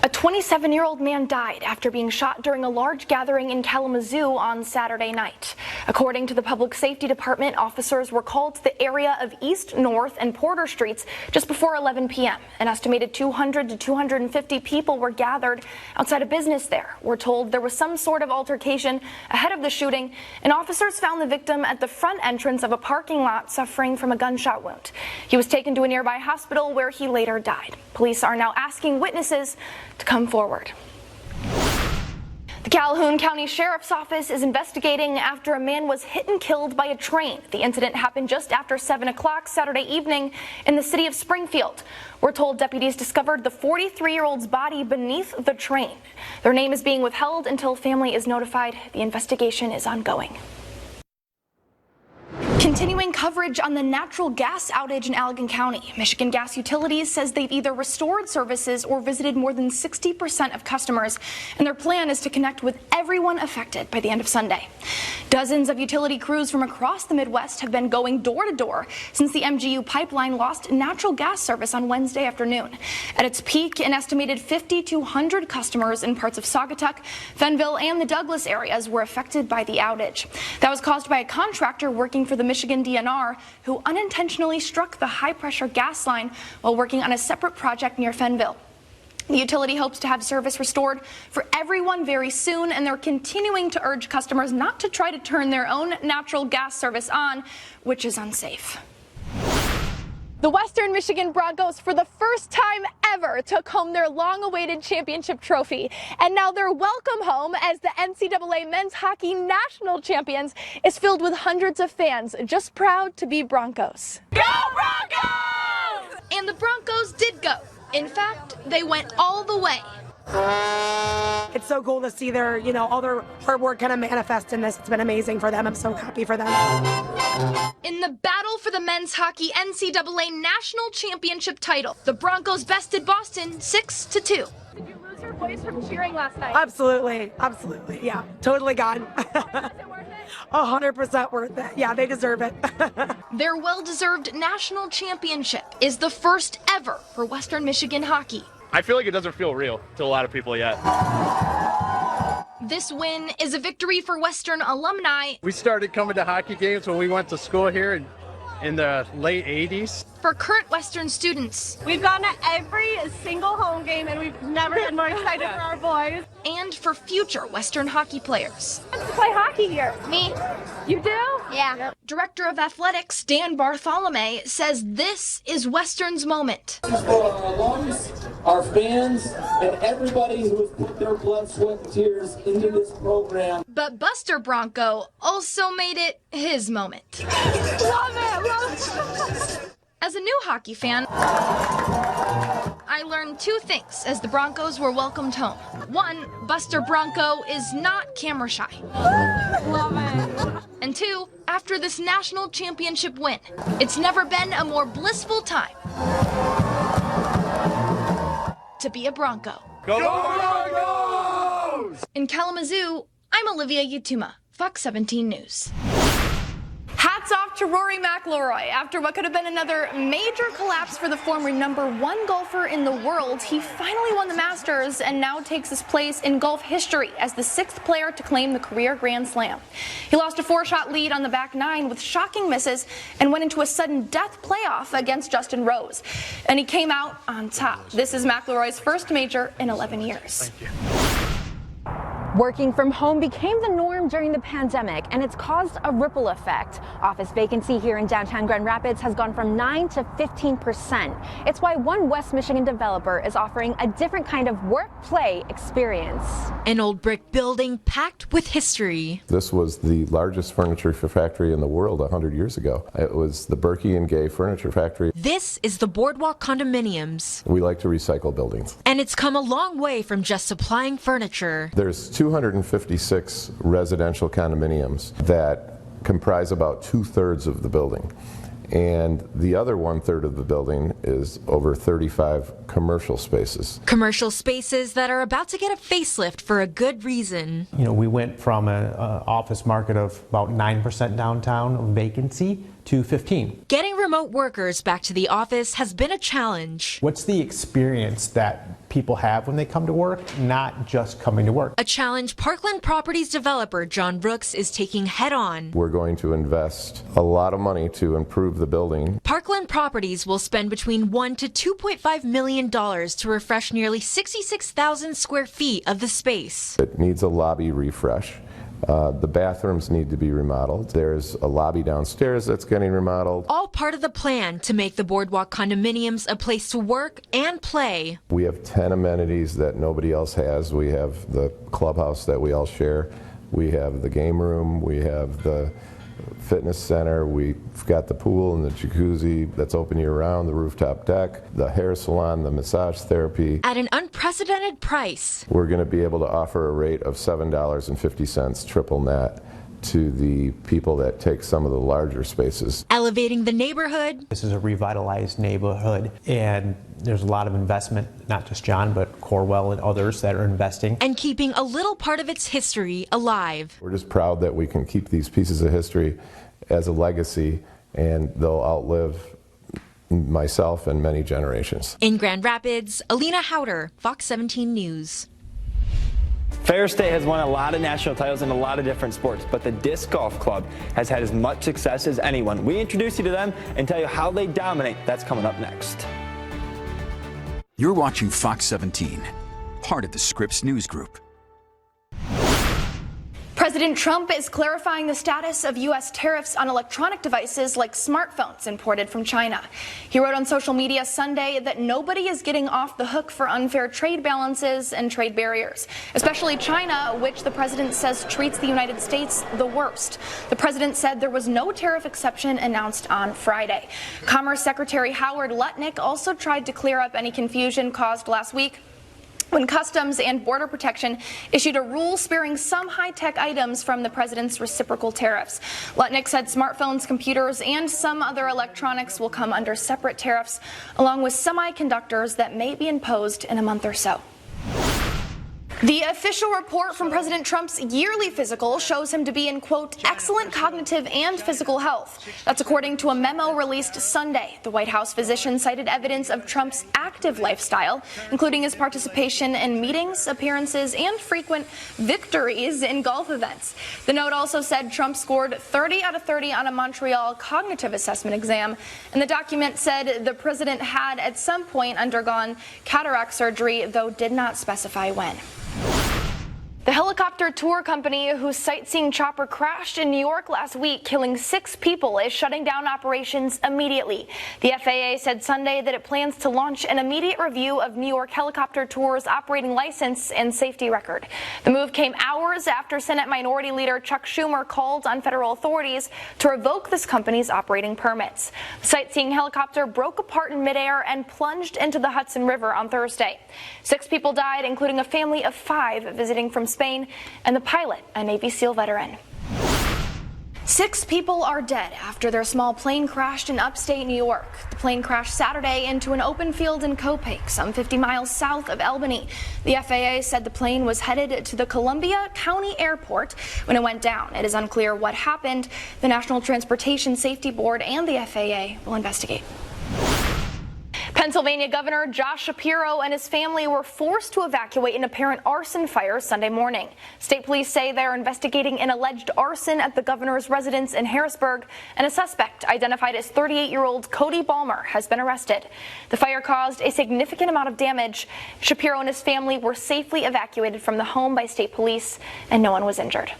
A 27-year-old man died after being shot during a large gathering in Kalamazoo on Saturday night. According to the Public Safety Department, officers were called to the area of East, North, and Porter Streets just before 11 p.m. An estimated 200 to 250 people were gathered outside a business there. We're told there was some sort of altercation ahead of the shooting, and officers found the victim at the front entrance of a parking lot suffering from a gunshot wound. He was taken to a nearby hospital where he later died. Police are now asking witnesses to come forward. The Calhoun County Sheriff's Office is investigating after a man was hit and killed by a train. The incident happened just after 7 o'clock Saturday evening in the city of Springfield. We're told deputies discovered the 43-year-old's body beneath the train. Their name is being withheld until family is notified. The investigation is ongoing. Continuing coverage on the natural gas outage in Allegan County. Michigan Gas Utilities says they've either restored services or visited more than 60% of customers, and their plan is to connect with everyone affected by the end of Sunday. Dozens of utility crews from across the Midwest have been going door to door since the MGU pipeline lost natural gas service on Wednesday afternoon. At its peak, an estimated 50 to 100 customers in parts of Saugatuck, Fenville, and the Douglas areas were affected by the outage. That was caused by a contractor working for the Michigan DNR who unintentionally struck the high-pressure gas line while working on a separate project near Fenville. The utility hopes to have service restored for everyone very soon, and they're continuing to urge customers not to try to turn their own natural gas service on, which is unsafe. The Western Michigan Broncos, for the first time ever, took home their long-awaited championship trophy. And now their welcome home as the NCAA Men's Hockey National Champions is filled with hundreds of fans just proud to be Broncos. Go Broncos! And the Broncos did go. In fact, they went all the way. It's so cool to see their, all their hard work kind of manifest in this. It's been amazing for them. I'm so happy for them. In the battle for the men's hockey NCAA National Championship title, the Broncos bested Boston 6-2. Did you lose your voice from cheering last night? Absolutely. Yeah, totally gone. Was it worth it? 100% worth it. Yeah, they deserve it. Their well-deserved national championship is the first ever for Western Michigan hockey. I feel like it doesn't feel real to a lot of people yet. This win is a victory for Western alumni. We started coming to hockey games when we went to school here in the late 80s. For current Western students. We've gone to every single home game and we've never been more excited for our boys. And for future Western hockey players. Who wants to play hockey here? Me. You do? Yeah. Yep. Director of Athletics Dan Bartholomew says this is Western's moment. This is for our alums, our fans, and everybody who has put their blood, sweat, and tears into this program. But Buster Bronco also made it his moment. Love it! As a new hockey fan, I learned two things as the Broncos were welcomed home. One, Buster Bronco is not camera shy. Love it. And two, after this national championship win, it's never been a more blissful time to be a Bronco. Go Broncos! In Kalamazoo, I'm Olivia Yatuma, Fox 17 News. Hats off to Rory McIlroy. After what could have been another major collapse for the former #1 golfer in the world, he finally won the Masters and now takes his place in golf history as the 6th player to claim the career Grand Slam. He lost a 4-shot lead on the back 9 with shocking misses and went into a sudden death playoff against Justin Rose. And he came out on top. This is McIlroy's first major in 11 years. Thank you. Working from home became the norm during the pandemic, and it's caused a ripple effect. Office vacancy here in downtown Grand Rapids has gone from 9 to 15%. It's why one West Michigan developer is offering a different kind of work-play experience. An old brick building packed with history. This was the largest furniture factory in the world 100 years ago. It was the Berkey and Gay Furniture Factory. This is the Boardwalk Condominiums. We like to recycle buildings. And it's come a long way from just supplying furniture. There's 256 residential condominiums that comprise about 2/3 of the building. And the other 1/3 of the building is over 35 commercial spaces. Commercial spaces that are about to get a facelift for a good reason. We went from an office market of about 9% downtown vacancy to 15. Getting remote workers back to the office has been a challenge. What's the experience that people have when they come to work, not just coming to work. A challenge Parkland Properties developer John Brooks is taking head on. We're going to invest a lot of money to improve the building. Parkland Properties will spend between $1 to $2.5 million to refresh nearly 66,000 square feet of the space. It needs a lobby refresh. The bathrooms need to be remodeled. There's a lobby downstairs that's getting remodeled. All part of the plan to make the Boardwalk condominiums a place to work and play. We have 10 amenities that nobody else has. We have the clubhouse that we all share. We have the game room. We have the fitness center. We've got the pool and the jacuzzi that's open year-round, the rooftop deck, the hair salon, the massage therapy. At an unprecedented price. We're going to be able to offer a rate of $7.50 triple net to the people that take some of the larger spaces. Elevating the neighborhood. This is a revitalized neighborhood, and there's a lot of investment, not just John, but Corwell and others that are investing. And keeping a little part of its history alive. We're just proud that we can keep these pieces of history as a legacy, and they'll outlive myself and many generations. In Grand Rapids, Alina Howder, Fox 17 News. Ferris State has won a lot of national titles in a lot of different sports, but the Disc Golf Club has had as much success as anyone. We introduce you to them and tell you how they dominate. That's coming up next. You're watching Fox 17, part of the Scripps News Group. President Trump is clarifying the status of U.S. tariffs on electronic devices like smartphones imported from China. He wrote on social media Sunday that nobody is getting off the hook for unfair trade balances and trade barriers, especially China, which the president says treats the United States the worst. The president said there was no tariff exception announced on Friday. Commerce Secretary Howard Lutnick also tried to clear up any confusion caused last week when Customs and Border Protection issued a rule sparing some high-tech items from the president's reciprocal tariffs. Lutnick said smartphones, computers, and some other electronics will come under separate tariffs, along with semiconductors that may be imposed in a month or so. The official report from President Trump's yearly physical shows him to be in, quote, excellent cognitive and physical health. That's according to a memo released Sunday. The White House physician cited evidence of Trump's active lifestyle, including his participation in meetings, appearances, and frequent victories in golf events. The note also said Trump scored 30 out of 30 on a Montreal cognitive assessment exam, and the document said the president had at some point undergone cataract surgery, though did not specify when. The helicopter tour company whose sightseeing chopper crashed in New York last week, killing 6 people, is shutting down operations immediately. The FAA said Sunday that it plans to launch an immediate review of New York Helicopter Tour's operating license and safety record. The move came hours after Senate Minority Leader Chuck Schumer called on federal authorities to revoke this company's operating permits. The sightseeing helicopter broke apart in midair and plunged into the Hudson River on Thursday. 6 people died, including a family of 5 visiting from Spain, and the pilot, a Navy SEAL veteran. 6 people are dead after their small plane crashed in upstate New York. The plane crashed Saturday into an open field in Copake, some 50 miles south of Albany. The FAA said the plane was headed to the Columbia County Airport when it went down. It is unclear what happened. The National Transportation Safety Board and the FAA will investigate. Pennsylvania Governor Josh Shapiro and his family were forced to evacuate an apparent arson fire Sunday morning. State police say they're investigating an alleged arson at the governor's residence in Harrisburg, and a suspect identified as 38-year-old Cody Balmer has been arrested. The fire caused a significant amount of damage. Shapiro and his family were safely evacuated from the home by state police, and no one was injured.